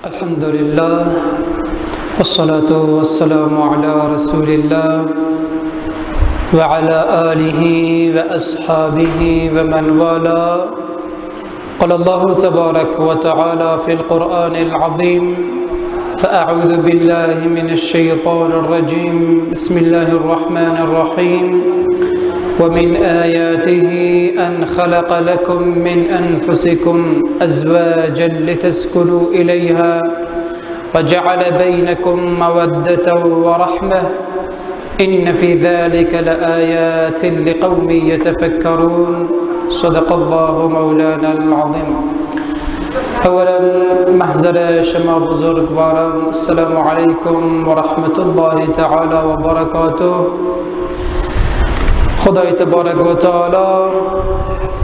الحمد لله والصلاة والسلام على رسول الله وعلى آله وأصحابه ومن والاه. قال الله تبارك وتعالى في القرآن العظيم: فأعوذ بالله من الشيطان الرجيم. بسم الله الرحمن الرحيم. ومن آياته أن خلق لكم من أنفسكم أزواجا لتسكنوا إليها وجعل بينكم مودة ورحمة إن في ذلك لآيات لقوم يتفكرون. صدق الله مولانا العظيم. اولا محضر شما بزرگواران، السلام علیکم و رحمت الله تعالی و برکاته. خدای تبارک و تعالی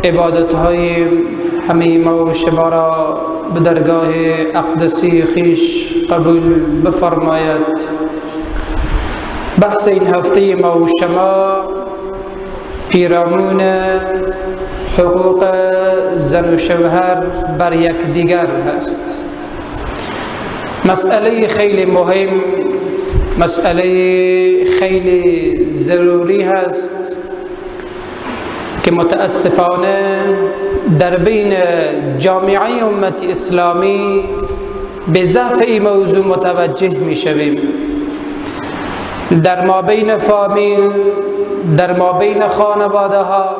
عبادت های همه ما و شما را به درگاه اقدسی خیش قبول بفرماید. بحث این هفته ما و شما پیرامون حقوق زن و شوهر بر یکدیگر هست. مسئله خیلی مهم، مسئله خیلی ضروری هست که متاسفانه در بین جامعه امت اسلامی به ضعف این موضوع متوجه می شویم. در ما بین فامیل، در ما بین خانواده ها،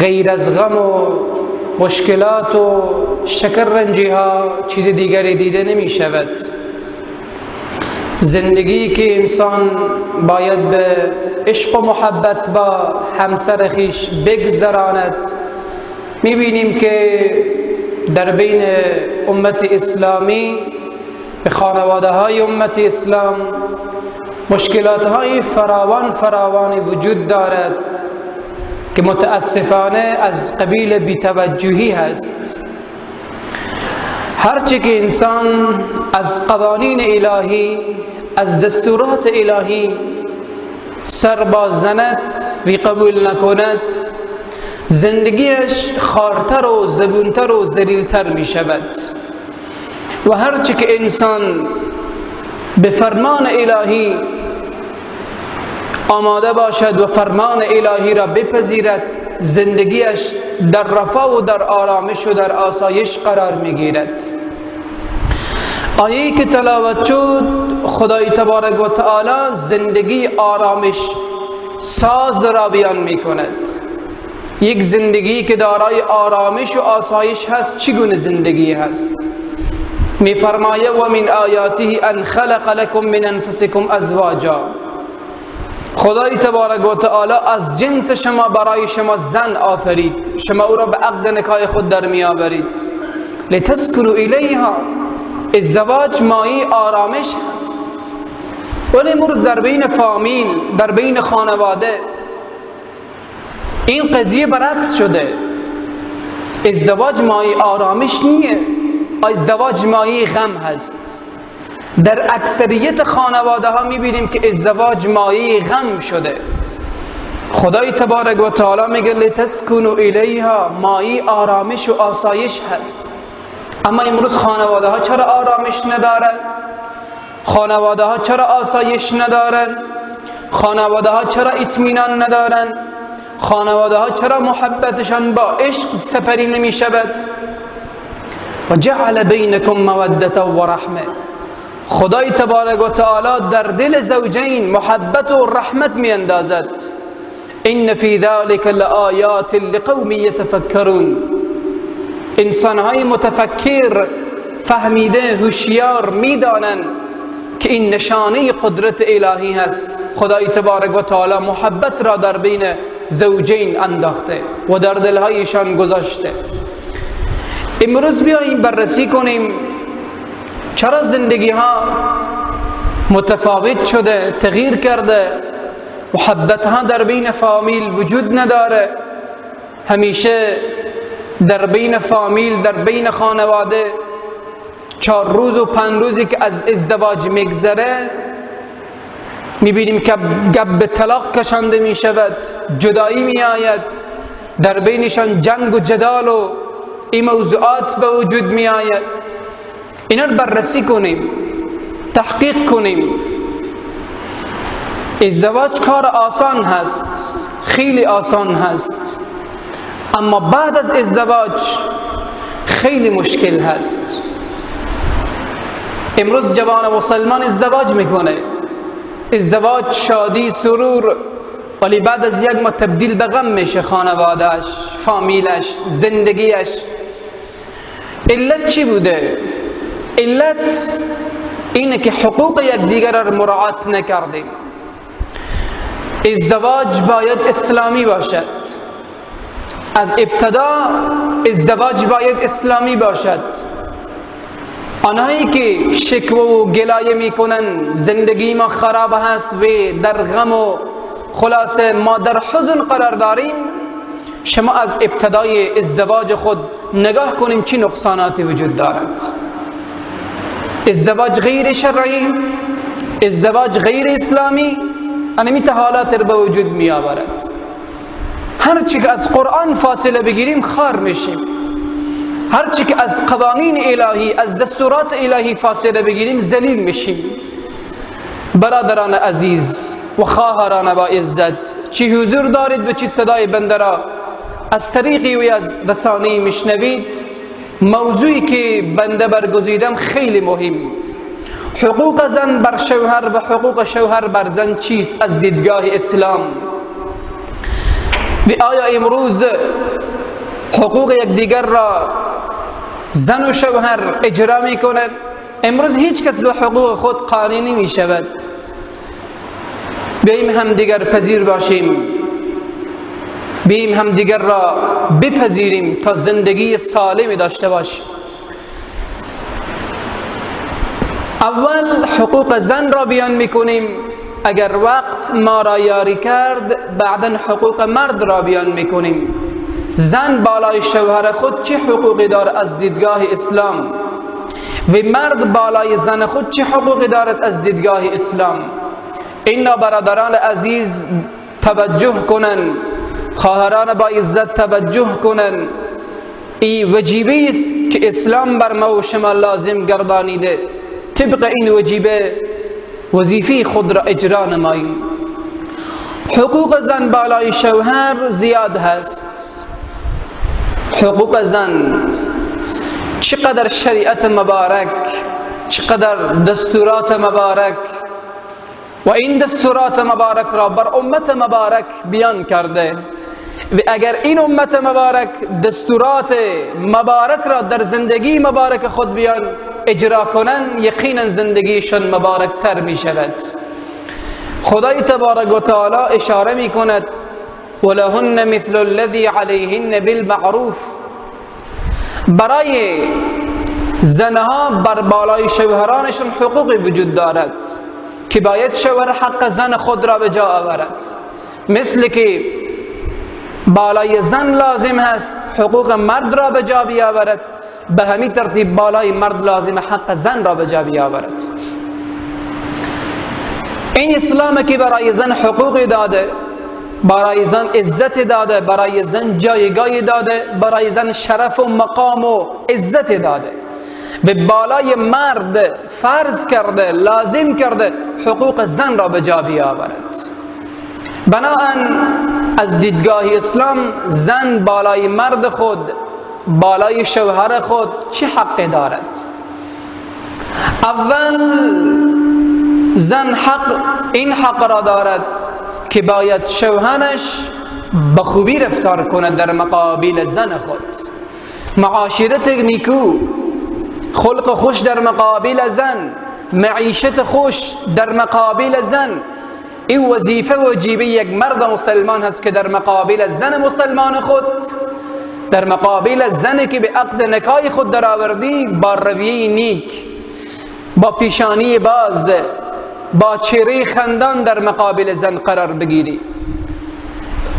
غیر از غم و مشکلات و شکررنجی ها چیز دیگری دیده نمی شود. زندگی که انسان باید به عشق و محبت با همسر خویش بگذراند، می بینیم که در بین امت اسلامی، به خانواده های امت اسلام مشکلات های فراوان وجود دارد که متاسفانه از قبیل بی‌توجهی هست. هرچه که انسان از قوانین الهی، از دستورات الهی سر باز زند و قبول نکند، زندگیش خارتر و زبونتر و ذلیلتر می شود. و هرچه که انسان به فرمان الهی آماده باشد و فرمان الهی را بپذیرد، زندگیش در رفاه و در آرامش و در آسایش قرار میگیرد. آیه‌ای که تلاوت شد، خدای تبارک و تعالی زندگی آرامش ساز را بیان میکند. یک زندگی که دارای آرامش و آسایش هست چگونه زندگی هست؟ میفرماید: و من آیاته ان خلق لكم من انفسكم ازواجا. خدای تبارک و تعالی از جنس شما برای شما زن آفرید، شما او را به عقد نکاح خود در می آورید. لتسکنوا الیها. ازدواج مایه آرامش هست. ولی امروز در بین فامیل، در بین خانواده این قضیه برعکس شده. ازدواج مایه آرامش نیه، ازدواج مایه غم هست. در اکثریت خانواده ها میبینیم که ازدواج مایه غم شده. خدای تبارک و تعالی میگه لتسکنوا الیها، مایه آرامش و آسایش هست. اما امروز خانواده ها چرا آرامش ندارن؟ خانواده ها چرا آسایش ندارن؟ خانواده ها چرا اطمینان ندارن؟ خانواده ها چرا محبتشان با عشق سپری نمی شود؟ و جعل بینکم مودة و رحمه. خدای تبارک و تعالی در دل زوجین محبت و رحمت می اندازد. ان فی ذلک لآیات لقوم یتفکرون. انسانهای متفکر، فهمیده، هوشیار میدانند که این نشانه قدرت الهی هست. خدای تبارک و تعالی محبت را در بین زوجین انداخته و در دلهایشان گذاشته. امروز بیاییم بررسی کنیم چرا زندگی ها متفاوت شده، تغییر کرده، محبت ها در بین فامیل وجود نداره. همیشه در بین فامیل، در بین خانواده 4 روز و 5 روزی که از ازدواج میگذره میبینیم که گپ به طلاق کشانده میشود، جدایی میآید، در بینشان جنگ و جدال و این موضوعات به وجود می آید. اینا رو بررسی کنیم، تحقیق کنیم. ازدواج کار آسان هست، خیلی آسان هست، اما بعد از ازدواج خیلی مشکل هست. امروز جوان مسلمان ازدواج میکنه، ازدواج شادی سرور، ولی بعد از یک ماه تبدیل به غم میشه، خانوادهش، فامیلش، زندگیش. علت چی بوده؟ علت اینه که حقوق یکدیگر را مراعات نکردیم. ازدواج باید اسلامی باشد، از ابتدا ازدواج باید اسلامی باشد. آنهایی که شکوه و گلایه میکنن زندگی ما خراب هست و در غم و خلاصه ما در حزن قرار داریم، شما از ابتدای ازدواج خود نگاه کنیم چه نقصاناتی وجود دارد. ازدواج غیر شرعی، ازدواج غیر اسلامی، انمیت حالات رو به وجود می آورد. هرچی که از قرآن فاصله بگیریم خار میشیم، هرچی که از قوانین الهی، از دستورات الهی فاصله بگیریم ذلیل میشیم. برادران عزیز و خواهران با عزت، چی حضور دارید و چی صدای بنده را از طریقی و از رسانه‌ای میشنوید، موضوعی که بنده برگزیدم خیلی مهم. حقوق زن بر شوهر و حقوق شوهر بر زن چیست از دیدگاه اسلام؟ و آیا امروز حقوق یکدیگر را زن و شوهر اجرا میکنند؟ امروز هیچ کس به حقوق خود قانع نمی شود. بیاییم هم دیگر پذیر باشیم، بیاییم هم دیگر را بپذیریم تا زندگی سالمی داشته باشیم. اول حقوق زن را بیان میکنیم، اگر وقت ما را یاری کرد بعداً حقوق مرد را بیان میکنیم. زن بالای شوهر خود چه حقوقی دارد از دیدگاه اسلام و مرد بالای زن خود چه حقوقی دارد از دیدگاه اسلام. اینا برادران عزیز توجه کنن، خواهران با عزت توجه کنن. این وجیبه است که اسلام بر ما و شما لازم گردانیده. طبق این وجیبه وظیفه خود را اجرا نماییم. حقوق زن بالای شوهر زیاد هست. حقوق زن چقدر شریعت مبارک، چقدر دستورات مبارک و این دستورات مبارک را بر امت مبارک بیان کرده. و اگر این امت مبارک دستورات مبارک را در زندگی مبارک خود بیان اجرا کنند، یقینا زندگیشان مبارک تر می شود. خدای تبارک و تعالی اشاره می کند ولهن مثل الذی علیهن بالمعروف. برای زنها بر بالای شوهرانشون حقوقی وجود دارد که باید شوهر حق زن خود را به جا آورد. مثل که بالای زن لازم هست حقوق مرد را به جا بیاورد، به همین ترتیب بالای مرد لازم حق زن را به جا بیاورد. این اسلام که برای زن حقوقی داده، برای زن عزت داده، برای زن جایگاهی داده، برای زن شرف و مقام و عزت داده و بالای مرد فرض کرده، لازم کرده حقوق زن را به جا بیاورد. بنابراین از دیدگاه اسلام زن بالای مرد خود، بالای شوهر خود چه حقی دارد؟ اول زن این حق را دارد که باید شوهرش به خوبی رفتار کند در مقابل زن خود. معاشرت نیکو، خلق خوش در مقابل زن، معیشت خوش در مقابل زن، این وظیفه وجیبه یک مرد مسلمان هست که در مقابل زن مسلمان خود، در مقابل زنی که به عقد نکاح خود درآوردی، با رویه نیک، با پیشانی باز، با چهره خندان در مقابل زن قرار بگیری.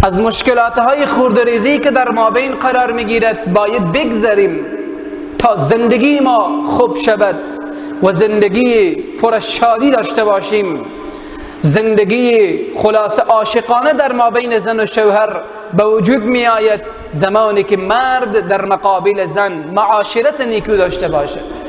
از مشکلات های خوردریزی که در مابین قرار میگیرد باید بگذریم تا زندگی ما خوب شود و زندگی پر از شادی داشته باشیم. زندگی خلاصه عاشقانه در مابین زن و شوهر به وجود می آید زمانی که مرد در مقابل زن معاشرت نیکو داشته باشد.